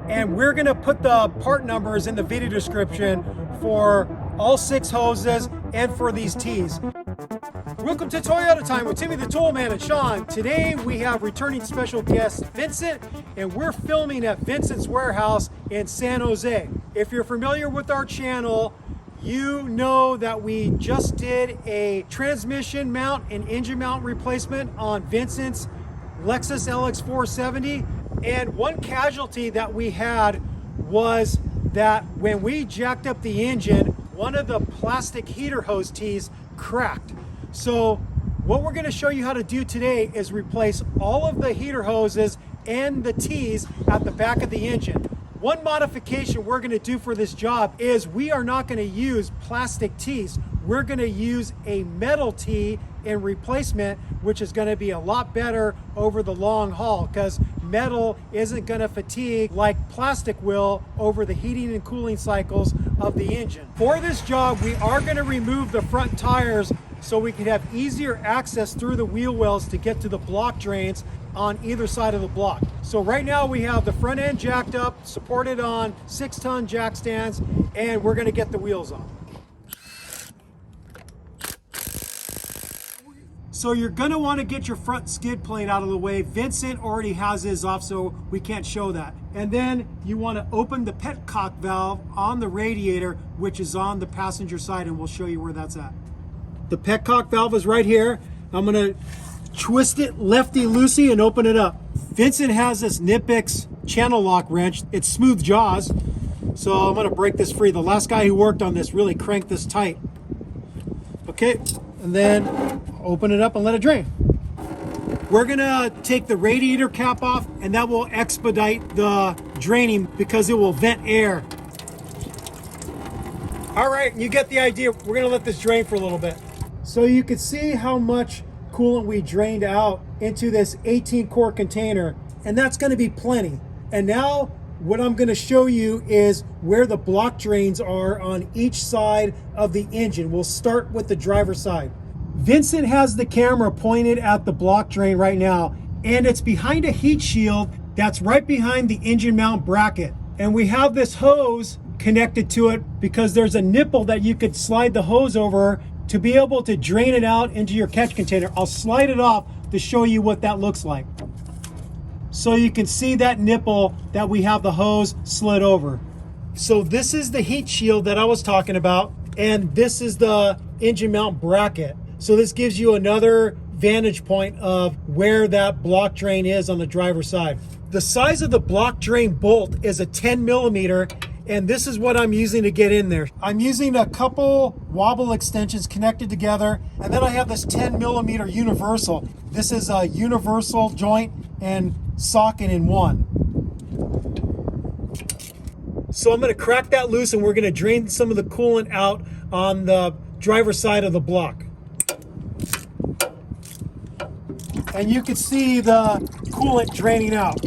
And we're gonna put the part numbers in the video description for all 6 hoses and for these tees. Welcome to Toyota Time with Timmy the Toolman and Sean. Today we have returning special guest Vincent, and we're filming at Vincent's warehouse in San Jose. If you're familiar with our channel, you know that we just did a transmission mount and engine mount replacement on Vincent's Lexus LX470. And one casualty that we had was that when we jacked up the engine, one of the plastic heater hose tees cracked. So what we're going to show you how to do today is replace all of the heater hoses and the tees at the back of the engine. One modification we're going to do for this job is we are not going to use plastic tees. We're going to use a metal tee in replacement, which is going to be a lot better over the long haul because metal isn't going to fatigue like plastic will over the heating and cooling cycles of the engine. For this job, we are going to remove the front tires so we can have easier access through the wheel wells to get to the block drains on either side of the block. So right now we have the front end jacked up, supported on 6-ton jack stands, and we're going to get the wheels on. So you're going to want to get your front skid plate out of the way. Vincent already has his off, so we can't show that. And then you want to open the petcock valve on the radiator, which is on the passenger side, and we'll show you where that's at. The petcock valve is right here. I'm going to twist it lefty-loosey and open it up. Vincent has this Nipix channel lock wrench. It's smooth jaws, so I'm going to break this free. The last guy who worked on this really cranked this tight. Okay, and then open it up and let it drain. We're gonna take the radiator cap off, and that will expedite the draining because it will vent air. All right, you get the idea. We're gonna let this drain for a little bit. So you can see how much coolant we drained out into this 18-quart container, and that's gonna be plenty. And now what I'm gonna show you is where the block drains are on each side of the engine. We'll start with the driver's side. Vincent has the camera pointed at the block drain right now, and it's behind a heat shield that's right behind the engine mount bracket. And we have this hose connected to it because there's a nipple that you could slide the hose over to be able to drain it out into your catch container. I'll slide it off to show you what that looks like. So you can see that nipple that we have the hose slid over. So this is the heat shield that I was talking about, and this is the engine mount bracket. So this gives you another vantage point of where that block drain is on the driver's side. The size of the block drain bolt is a 10 millimeter, and this is what I'm using to get in there. I'm using a couple wobble extensions connected together, and then I have this 10 millimeter universal. This is a universal joint and socket in one. So I'm gonna crack that loose, and we're gonna drain some of the coolant out on the driver's side of the block. And you can see the coolant draining out.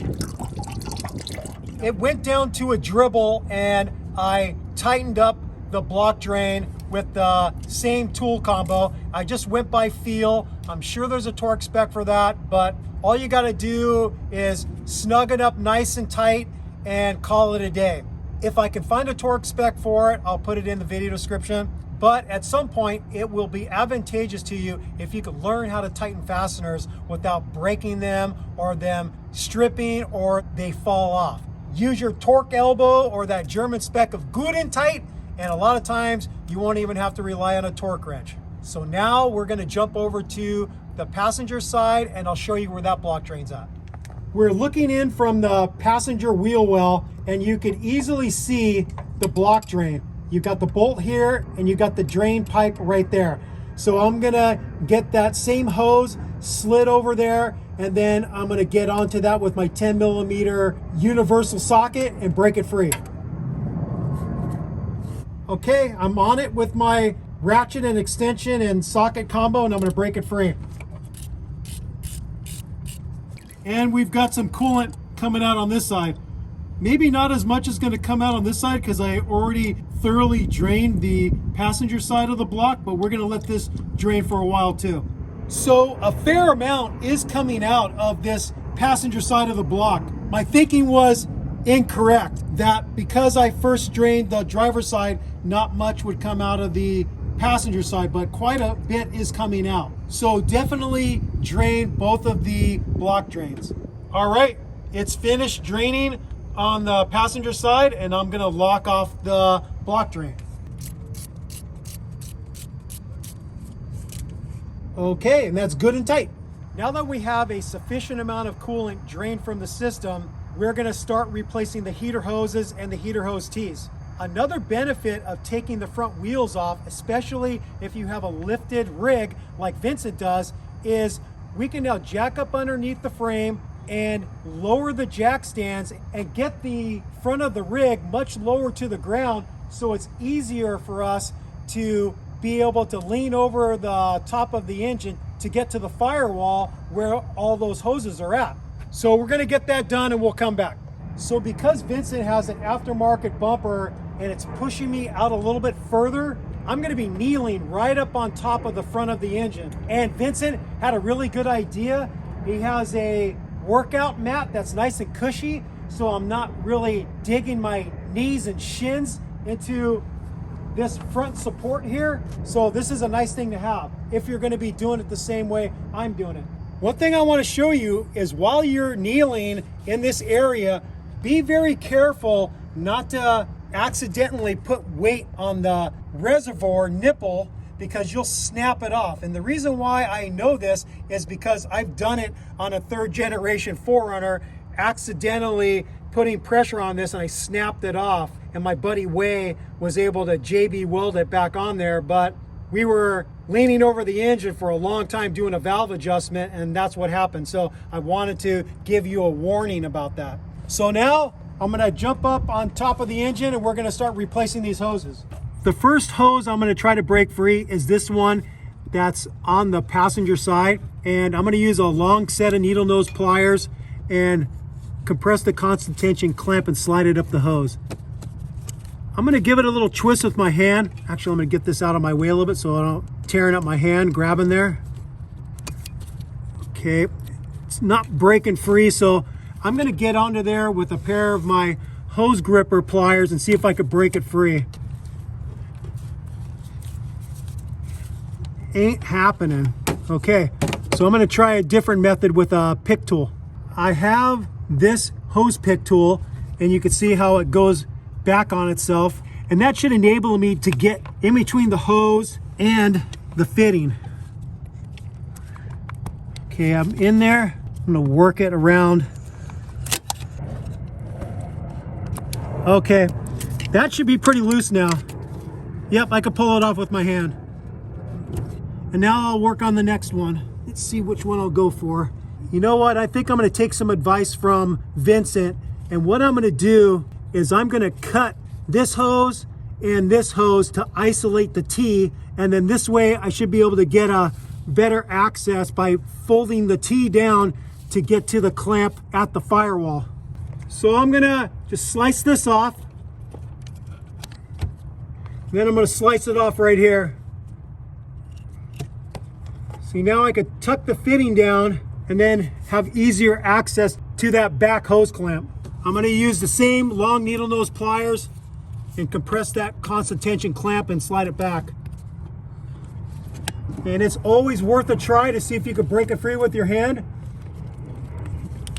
It went down to a dribble, and I tightened up the block drain with the same tool combo. I just went by feel. I'm sure there's a torque spec for that, but all you gotta do is snug it up nice and tight and call it a day. If I can find a torque spec for it, I'll put it in the video description. But at some point, it will be advantageous to you if you could learn how to tighten fasteners without breaking them or them stripping or they fall off. Use your torque elbow or that German spec of good and tight, and a lot of times you won't even have to rely on a torque wrench. So now we're gonna jump over to the passenger side, and I'll show you where that block drain's at. We're looking in from the passenger wheel well, and you can easily see the block drain. You got the bolt here, and you got the drain pipe right there. So I'm gonna get that same hose slid over there, and then I'm gonna get onto that with my 10 millimeter universal socket and break it free. Okay, I'm on it with my ratchet and extension and socket combo, and I'm gonna break it free. And we've got some coolant coming out on this side. Maybe not as much is going to come out on this side because I already thoroughly drained the passenger side of the block, but we're going to let this drain for a while too. So a fair amount is coming out of this passenger side of the block. My thinking was incorrect, that because I first drained the driver's side, not much would come out of the passenger side, but quite a bit is coming out. So definitely drain both of the block drains. All right, it's finished draining on the passenger side, and I'm gonna lock off the block drain. Okay, and that's good and tight. Now that we have a sufficient amount of coolant drained from the system, we're gonna start replacing the heater hoses and the heater hose tees. Another benefit of taking the front wheels off, especially if you have a lifted rig like Vincent does, is we can now jack up underneath the frame and lower the jack stands and get the front of the rig much lower to the ground, so it's easier for us to be able to lean over the top of the engine to get to the firewall where all those hoses are at. So we're gonna get that done and we'll come back. So because Vincent has an aftermarket bumper and it's pushing me out a little bit further, I'm gonna be kneeling right up on top of the front of the engine. And Vincent had a really good idea. He has a workout mat that's nice and cushy, so I'm not really digging my knees and shins into this front support here. So this is a nice thing to have if you're gonna be doing it the same way I'm doing it. One thing I wanna show you is while you're kneeling in this area, be very careful not to accidentally put weight on the reservoir nipple, because you'll snap it off. And the reason why I know this is because I've done it on a 3rd generation 4Runner, accidentally putting pressure on this, and I snapped it off. And my buddy Way was able to JB weld it back on there, but we were leaning over the engine for a long time doing a valve adjustment, and that's what happened. So I wanted to give you a warning about that. So now I'm gonna jump up on top of the engine and we're gonna start replacing these hoses. The first hose I'm gonna try to break free is this one that's on the passenger side. And I'm gonna use a long set of needle nose pliers and compress the constant tension clamp and slide it up the hose. I'm gonna give it a little twist with my hand. Actually, I'm gonna get this out of my way a little bit so I don't tearing up my hand grabbing there. Okay, it's not breaking free, so I'm gonna get onto there with a pair of my hose gripper pliers and see if I could break it free. Ain't happening. Okay, so I'm gonna try a different method with a pick tool. I have this hose pick tool, and you can see how it goes back on itself, and that should enable me to get in between the hose and the fitting. Okay, I'm in there. I'm gonna work it around. Okay, that should be pretty loose now. Yep, I could pull it off with my hand. And now I'll work on the next one. Let's see which one I'll go for. You know what? I think I'm gonna take some advice from Vincent, and what I'm gonna do is I'm gonna cut this hose and this hose to isolate the T, and then this way I should be able to get a better access by folding the T down to get to the clamp at the firewall. So I'm gonna just slice this off. Then I'm gonna slice it off right here. See, now I could tuck the fitting down and then have easier access to that back hose clamp. I'm gonna use the same long needle nose pliers and compress that constant tension clamp and slide it back. And it's always worth a try to see if you could break it free with your hand,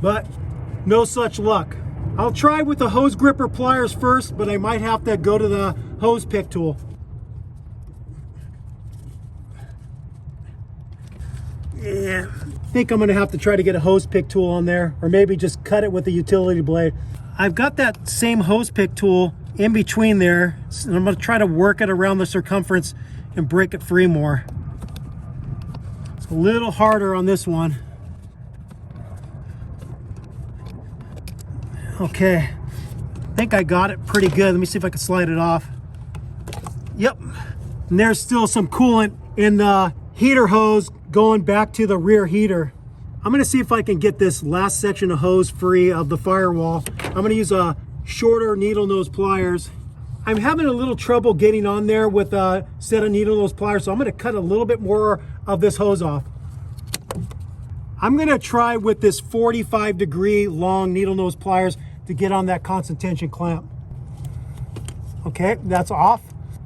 but no such luck. I'll try with the hose gripper pliers first, but I might have to go to the hose pick tool. Yeah, I think I'm gonna have to try to get a hose pick tool on there, or maybe just cut it with a utility blade. I've got that same hose pick tool in between there, and I'm gonna try to work it around the circumference and break it free more. It's a little harder on this one. Okay, I think I got it pretty good. Let me see if I can slide it off. Yep, and there's still some coolant in the heater hose going back to the rear heater. I'm gonna see if I can get this last section of hose free of the firewall. I'm gonna use a shorter needle nose pliers. I'm having a little trouble getting on there with a set of needle nose pliers, so I'm gonna cut a little bit more of this hose off. I'm gonna try with this 45-degree long needle nose pliers. to get on that constant tension clamp. Okay, that's off.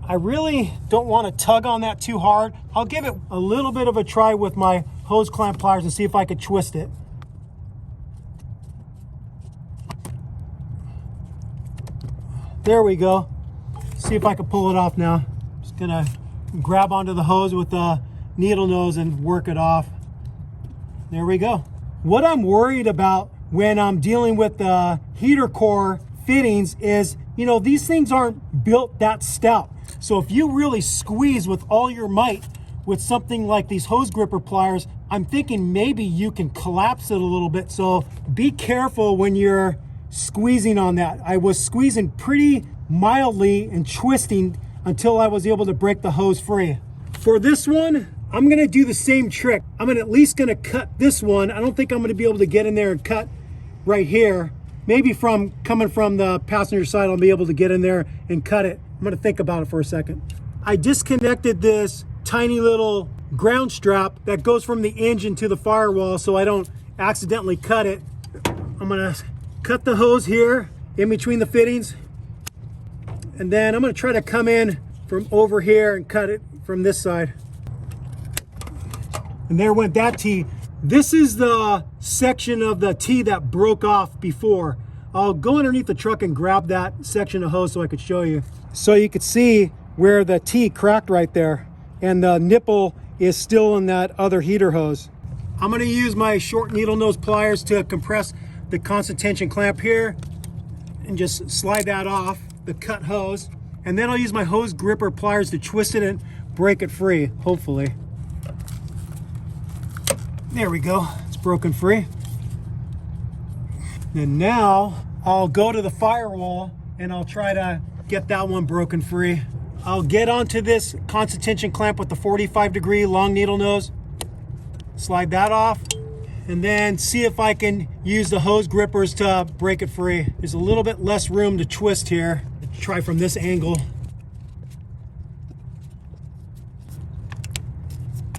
I really don't want to tug on that too hard. I'll give it a little bit of a try with my hose clamp pliers and see if I could twist it. There we go. See if I can pull it off now. Just gonna grab onto the hose with the needle nose and work it off. There we go. What I'm worried about when I'm dealing with the heater core fittings is, you know, these things aren't built that stout. So if you really squeeze with all your might with something like these hose gripper pliers, I'm thinking maybe you can collapse it a little bit. So be careful when you're squeezing on that. I was squeezing pretty mildly and twisting until I was able to break the hose free. For this one, I'm gonna do the same trick. I'm at least gonna cut this one. I don't think I'm gonna be able to get in there and cut right here. Maybe coming from the passenger side, I'll be able to get in there and cut it. I'm gonna think about it for a second. I disconnected this tiny little ground strap that goes from the engine to the firewall so I don't accidentally cut it. I'm gonna cut the hose here in between the fittings, and then I'm gonna try to come in from over here and cut it from this side. And there went that T. This is the section of the T that broke off before. I'll go underneath the truck and grab that section of hose so I could show you. So you could see where the T cracked right there, and the nipple is still in that other heater hose. I'm gonna use my short needle nose pliers to compress the constant tension clamp here and just slide that off the cut hose. And then I'll use my hose gripper pliers to twist it and break it free, hopefully. There we go, it's broken free. And now I'll go to the firewall and I'll try to get that one broken free. I'll get onto this constant tension clamp with the 45-degree long needle nose, slide that off, and then see if I can use the hose grippers to break it free. There's a little bit less room to twist here. Try from this angle.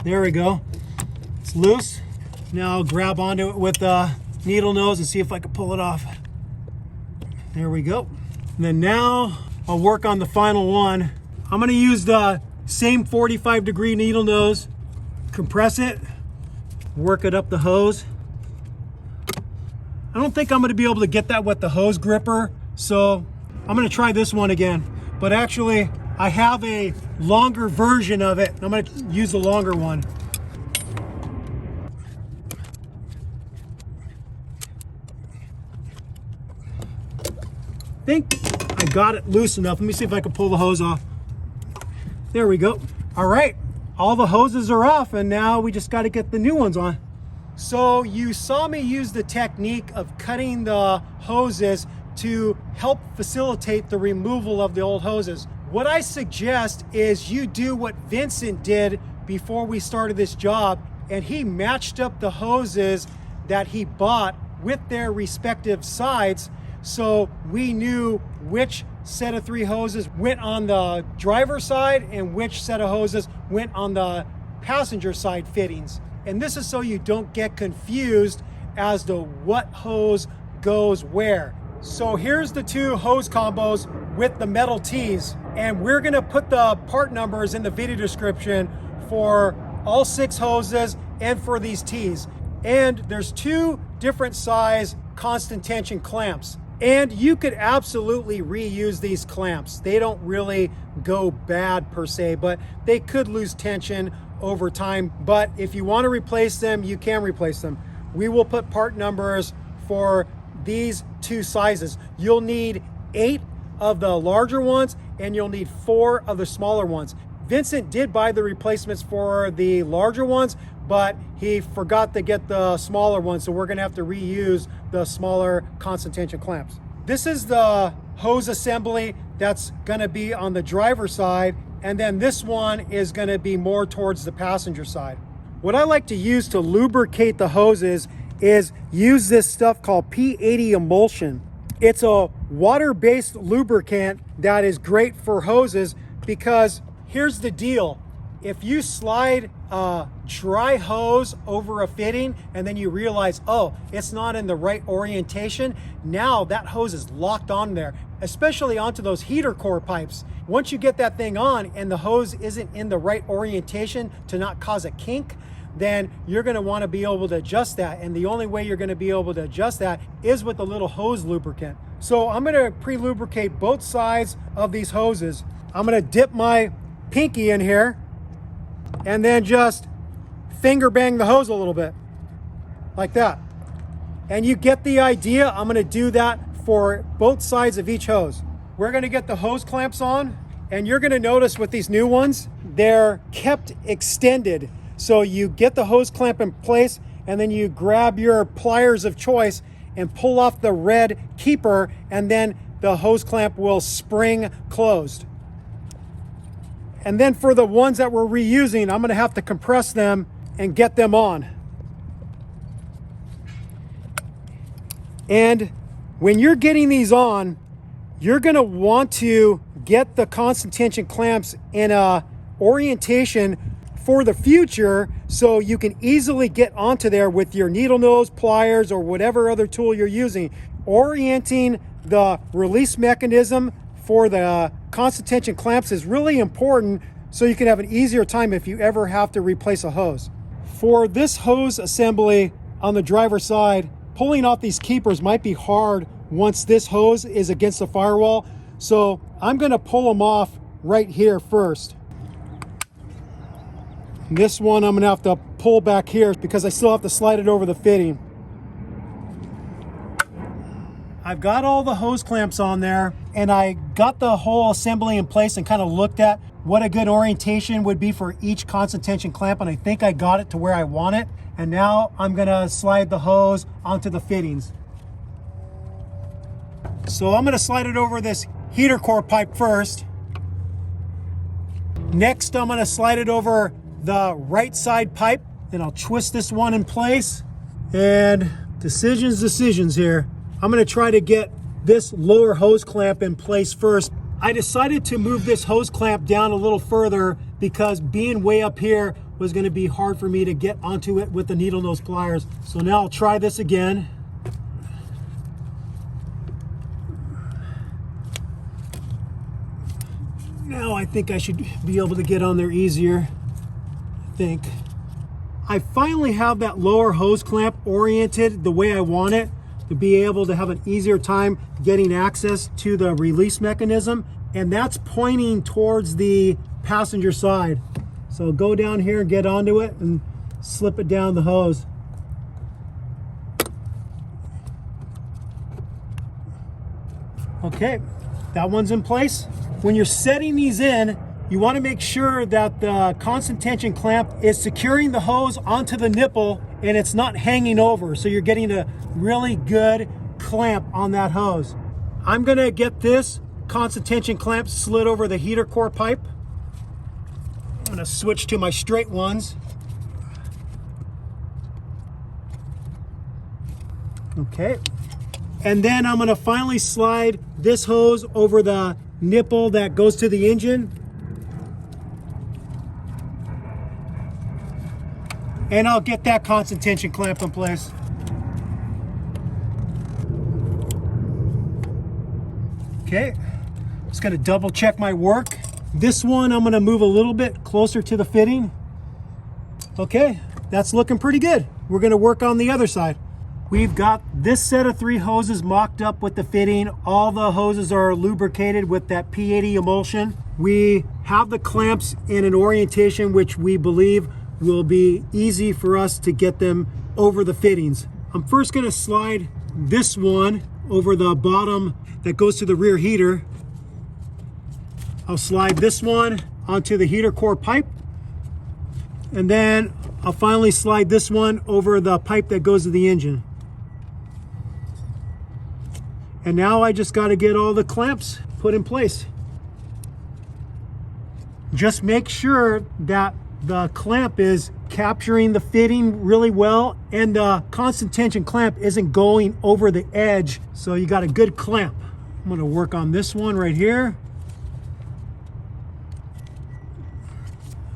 There we go. It's loose. Now I'll grab onto it with the needle nose and see if I can pull it off. There we go. And then now I'll work on the final one. I'm gonna use the same 45-degree needle nose, compress it, work it up the hose. I don't think I'm gonna be able to get that with the hose gripper, so I'm gonna try this one again. But actually, I have a longer version of it. I'm gonna use the longer one. I think I got it loose enough. Let me see if I can pull the hose off. There we go. All right, all the hoses are off, and now we just got to get the new ones on. So you saw me use the technique of cutting the hoses to help facilitate the removal of the old hoses. What I suggest is you do what Vincent did before we started this job, and he matched up the hoses that he bought with their respective sides, so we knew which set of 3 hoses went on the driver's side and which set of hoses went on the passenger side fittings. And this is so you don't get confused as to what hose goes where. So here's the 2 hose combos with the metal T's, and we're gonna put the part numbers in the video description for all 6 hoses and for these T's. And there's 2 different size constant tension clamps. And you could absolutely reuse these clamps. They don't really go bad per se, but they could lose tension over time. But if you want to replace them, you can replace them. We will put part numbers for these 2 sizes. You'll need 8 of the larger ones and you'll need 4 of the smaller ones. Vincent did buy the replacements for the larger ones, but he forgot to get the smaller ones, so we're gonna have to reuse the smaller constant tension clamps. This is the hose assembly that's gonna be on the driver's side, and then this one is gonna be more towards the passenger side. What I like to use to lubricate the hoses is use this stuff called P80 emulsion. It's a water-based lubricant that is great for hoses because here's the deal. If you slide a dry hose over a fitting and then you realize, oh, it's not in the right orientation, now that hose is locked on there, especially onto those heater core pipes. Once you get that thing on and the hose isn't in the right orientation to not cause a kink, then you're going to want to be able to adjust that. And the only way you're going to be able to adjust that is with a little hose lubricant. So I'm going to pre-lubricate both sides of these hoses. I'm going to dip my pinky in here and then just finger bang the hose a little bit like that. And you get the idea. I'm going to do that for both sides of each hose. We're going to get the hose clamps on, and you're going to notice with these new ones, they're kept extended. So you get the hose clamp in place and then you grab your pliers of choice and pull off the red keeper, and then the hose clamp will spring closed. And then for the ones that we're reusing, I'm going to have to compress them and get them on. And when you're getting these on, you're going to want to get the constant tension clamps in a orientation for the future, so you can easily get onto there with your needle nose, pliers, or whatever other tool you're using. Orienting the release mechanism for the constant tension clamps is really important, so you can have an easier time if you ever have to replace a hose. For this hose assembly on the driver's side, pulling off these keepers might be hard once this hose is against the firewall, so I'm going to pull them off right here first. This one I'm going to have to pull back here because I still have to slide it over the fitting. I've got all the hose clamps on there, and I got the whole assembly in place and kind of looked at what a good orientation would be for each constant tension clamp, and I think I got it to where I want it. And now I'm going to slide the hose onto the fittings. So I'm going to slide it over this heater core pipe first. Next, I'm going to slide it over the right side pipe, and I'll twist this one in place. And decisions here. I'm going to try to get this lower hose clamp in place first. I decided to move this hose clamp down a little further because being way up here was going to be hard for me to get onto it with the needle nose pliers. So now I'll try this again. Now I think I should be able to get on there easier. I finally have that lower hose clamp oriented the way I want it to be able to have an easier time getting access to the release mechanism, and that's pointing towards the passenger side. So go down here and get onto it and slip it down the hose. Okay, that one's in place. When you're setting these in, you want to make sure that the constant tension clamp is securing the hose onto the nipple and it's not hanging over, so you're getting a really good clamp on that hose. I'm going to get this constant tension clamp slid over the heater core pipe. I'm going to switch to my straight ones. Okay. And then I'm going to finally slide this hose over the nipple that goes to the engine. And I'll get that constant tension clamp in place. Okay, just gonna double check my work. This one I'm gonna move a little bit closer to the fitting. Okay, that's looking pretty good. We're gonna work on the other side. We've got this set of 3 hoses mocked up with the fitting. All the hoses are lubricated with that P80 emulsion. We have the clamps in an orientation which we believe will be easy for us to get them over the fittings. I'm first going to slide this one over the bottom that goes to the rear heater. I'll slide this one onto the heater core pipe, and then I'll finally slide this one over the pipe that goes to the engine. And now I just got to get all the clamps put in place. Just make sure that the clamp is capturing the fitting really well, and the constant tension clamp isn't going over the edge, so you got a good clamp. I'm going to work on this one right here.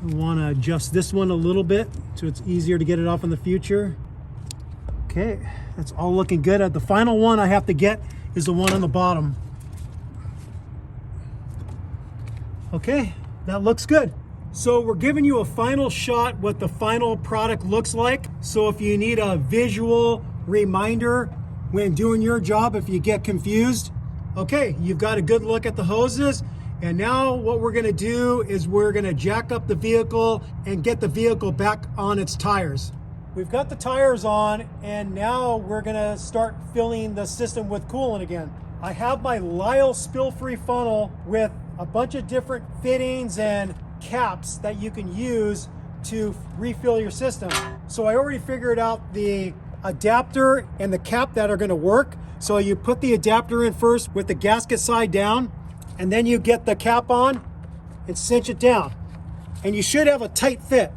I want to adjust this one a little bit so it's easier to get it off in the future. Okay, that's all looking good. The final one I have to get is the one on the bottom. Okay, that looks good. So we're giving you a final shot what the final product looks like. So if you need a visual reminder when doing your job, if you get confused, okay, you've got a good look at the hoses. And now what we're gonna do is we're gonna jack up the vehicle and get the vehicle back on its tires. We've got the tires on, and now we're gonna start filling the system with coolant again. I have my Lyle spill-free funnel with a bunch of different fittings and caps that you can use to refill your system. So I already figured out the adapter and the cap that are gonna work. So you put the adapter in first with the gasket side down, and then you get the cap on and cinch it down. And you should have a tight fit.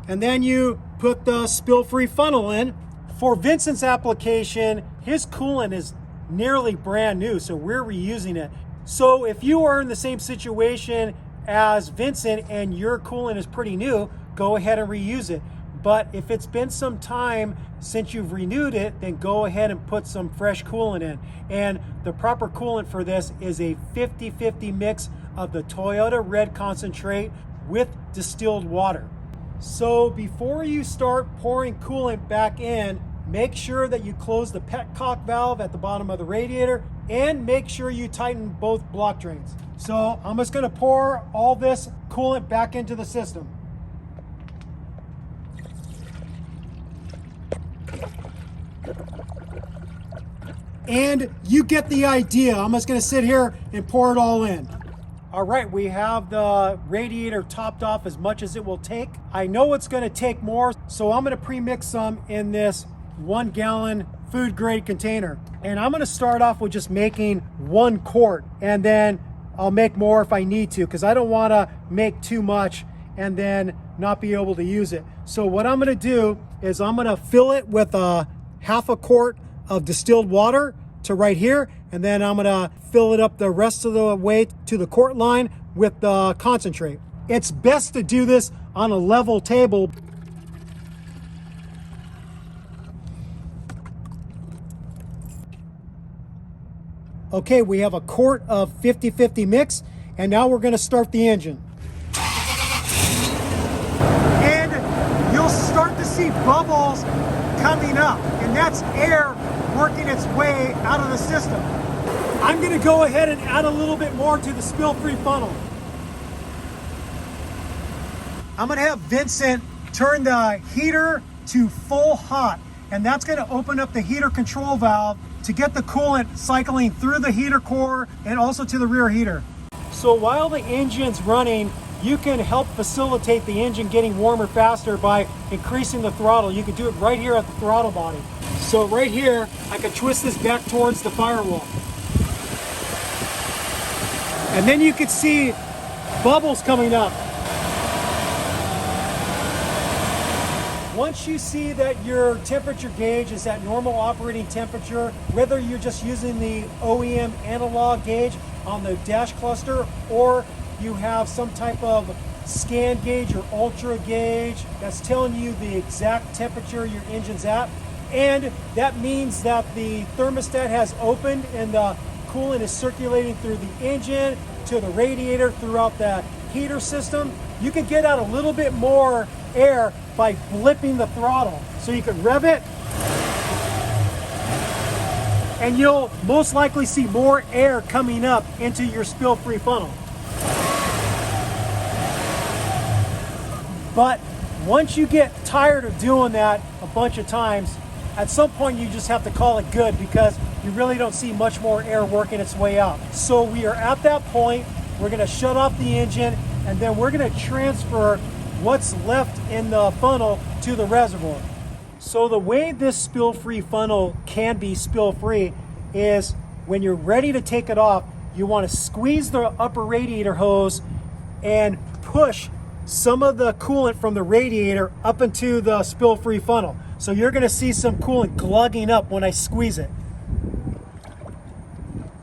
And then you put the spill-free funnel in. For Vincent's application, his coolant is nearly brand new, so we're reusing it. So if you are in the same situation as Vincent and your coolant is pretty new, go ahead and reuse it. But if it's been some time since you've renewed it, then go ahead and put some fresh coolant in. And the proper coolant for this is a 50-50 mix of the Toyota Red Concentrate with distilled water. So before you start pouring coolant back in, make sure that you close the petcock valve at the bottom of the radiator, and make sure you tighten both block drains. So I'm just gonna pour all this coolant back into the system. And you get the idea. I'm just gonna sit here and pour it all in. All right, we have the radiator topped off as much as it will take. I know it's gonna take more, so I'm gonna pre-mix some in this 1 gallon food grade container. And I'm gonna start off with just making 1 quart, and then I'll make more if I need to, because I don't wanna make too much and then not be able to use it. So what I'm gonna do is I'm gonna fill it with a 1/2 quart of distilled water to right here, and then I'm gonna fill it up the rest of the way to the quart line with the concentrate. It's best to do this on a level table. Okay, we have a quart of 50-50 mix, and now we're gonna start the engine. And you'll start to see bubbles coming up, and that's air working its way out of the system. I'm gonna go ahead and add a little bit more to the spill-free funnel. I'm gonna have Vincent turn the heater to full hot, and that's gonna open up the heater control valve to get the coolant cycling through the heater core and also to the rear heater. So while the engine's running, you can help facilitate the engine getting warmer faster by increasing the throttle. You can do it right here at the throttle body. So right here, I can twist this back towards the firewall. And then you can see bubbles coming up. Once you see that your temperature gauge is at normal operating temperature, whether you're just using the OEM analog gauge on the dash cluster, or you have some type of scan gauge or ultra gauge that's telling you the exact temperature your engine's at, and that means that the thermostat has opened and the coolant is circulating through the engine to the radiator throughout the heater system, you can get out a little bit more air by flipping the throttle. So you can rev it, and you'll most likely see more air coming up into your spill-free funnel. But once you get tired of doing that a bunch of times, at some point you just have to call it good, because you really don't see much more air working its way out. So we are at that point. We're gonna shut off the engine, and then we're gonna transfer what's left in the funnel to the reservoir. So the way this spill-free funnel can be spill-free is when you're ready to take it off, you wanna squeeze the upper radiator hose and push some of the coolant from the radiator up into the spill-free funnel. So you're gonna see some coolant glugging up when I squeeze it.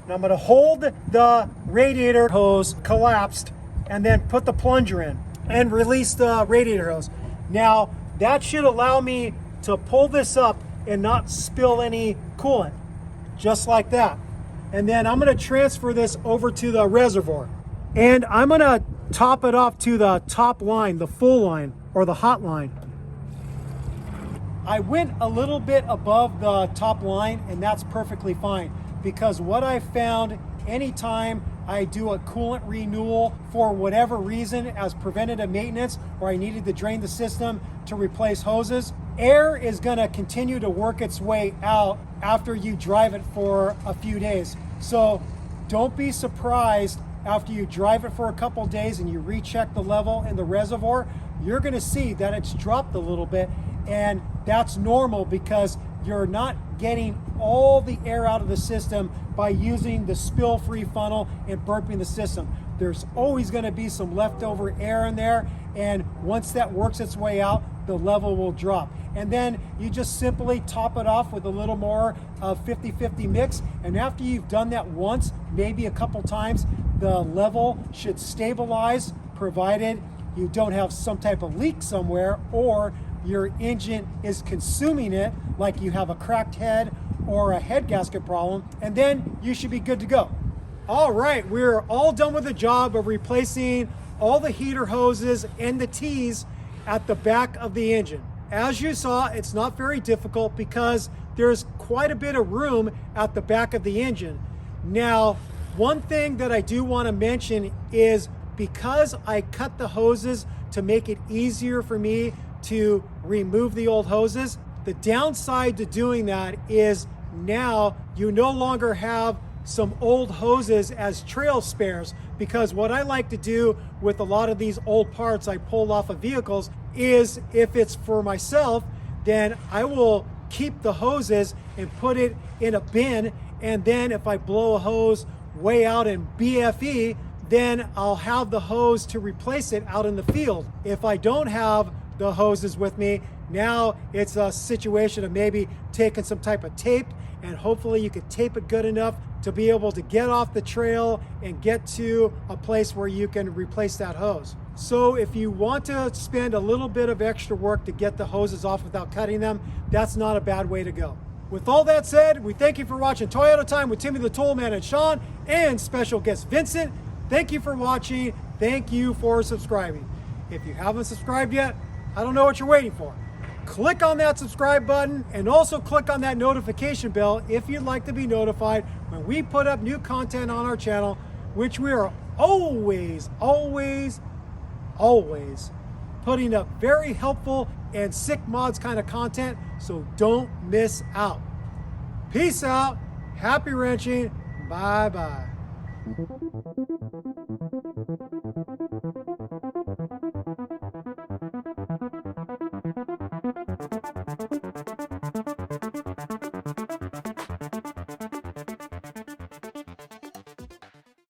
Now I'm gonna hold the radiator hose collapsed and then put the plunger in. and release the radiator hose. Now, that should allow me to pull this up and not spill any coolant, just like that. And then I'm gonna transfer this over to the reservoir. And I'm gonna top it off to the top line, the full line, or the hot line. I went a little bit above the top line, and that's perfectly fine, because what I found anytime I do a coolant renewal for whatever reason as preventative maintenance, or I needed to drain the system to replace hoses, air is gonna continue to work its way out after you drive it for a few days. So don't be surprised after you drive it for a couple days and you recheck the level in the reservoir, you're gonna see that it's dropped a little bit, and that's normal because you're not getting all the air out of the system by using the spill-free funnel and burping the system. There's always gonna be some leftover air in there, and once that works its way out, the level will drop. And then you just simply top it off with a little more of 50-50 mix, and after you've done that once, maybe a couple times, the level should stabilize, provided you don't have some type of leak somewhere or your engine is consuming it, like you have a cracked head or a head gasket problem, and then you should be good to go. All right, we're all done with the job of replacing all the heater hoses and the T's at the back of the engine. As you saw, it's not very difficult because there's quite a bit of room at the back of the engine. Now, one thing that I do want to mention is because I cut the hoses to make it easier for me to remove the old hoses, the downside to doing that is now you no longer have some old hoses as trail spares, because what I like to do with a lot of these old parts I pull off of vehicles is, if it's for myself, then I will keep the hoses and put it in a bin, and then if I blow a hose way out in BFE, then I'll have the hose to replace it out in the field. If I don't have the hoses with me, now it's a situation of maybe taking some type of tape, and hopefully you could tape it good enough to be able to get off the trail and get to a place where you can replace that hose. So if you want to spend a little bit of extra work to get the hoses off without cutting them, that's not a bad way to go. With all that said, we thank you for watching Toyota Time with Timmy the Toolman and Sean, and special guest Vincent. Thank you for watching. Thank you for subscribing. If you haven't subscribed yet, I don't know what you're waiting for. Click on that subscribe button, and also click on that notification bell if you'd like to be notified when we put up new content on our channel, which we are always putting up very helpful and sick mods kind of content, so don't miss out. Peace out, happy wrenching, bye-bye.